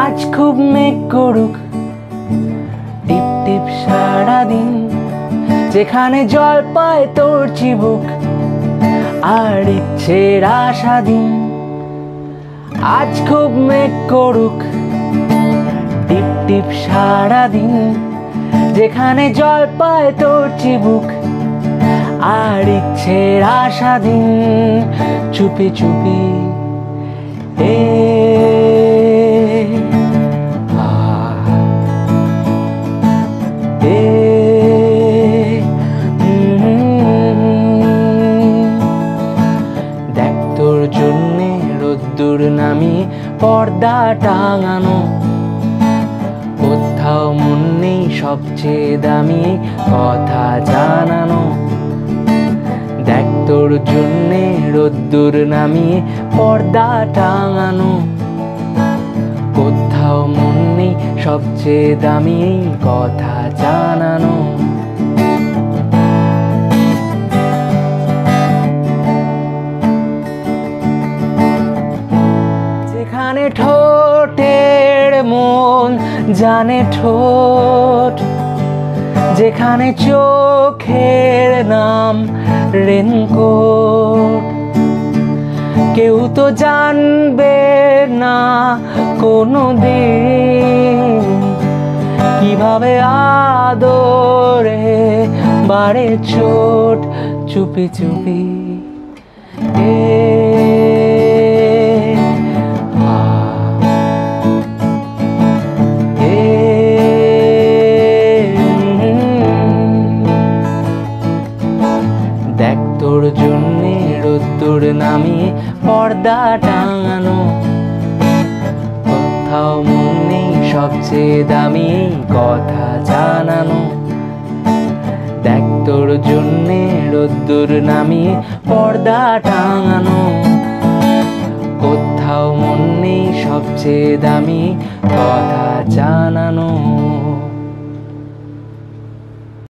আজ খুব মেঘ করুক, টিপ টিপ সারাদিন, যেখানে জল পায় তোর চিবুক আর ইচ্ছের আশা দিন। আজ খুব মেঘ করুক, টিপ টিপ সারাদিন, যেখানে জল পায় তোর চিবুক আর ইচ্ছের আশা দিন। চুপি চুপি দেখ তোর জন্যে রোদ্দুর নামিয়ে পর্দা টাঙানো, কোথাও মন নেই সবচেয়ে দামি কথা জানানো। দেখ তোর জন্যে রোদ্দুর নামিয়ে পর্দা টাঙানো, কোথাও মন নেই সবচেয়ে দামি কথা জানানো। যেখানে ঠোঁটের মন জানে ঠোঁট, যেখানে চোখের নাম রেনকোট, কেউ তো জানবে না কোনো দিন কিভাবে আদরে বাড়ে চোট। চুপি চুপি দেখ তোর জন্যে রোদ্দুর নামিয়ে পর্দা টাঙানো, কোথাও মন নেই সবচেয়ে দামি কথা জানানো। দেখ তোর জন্যে রোদ্দুর নামিয়ে পর্দা টাঙানো, কোথাও মন নেই সবচেয়ে দামি কথা জানানো।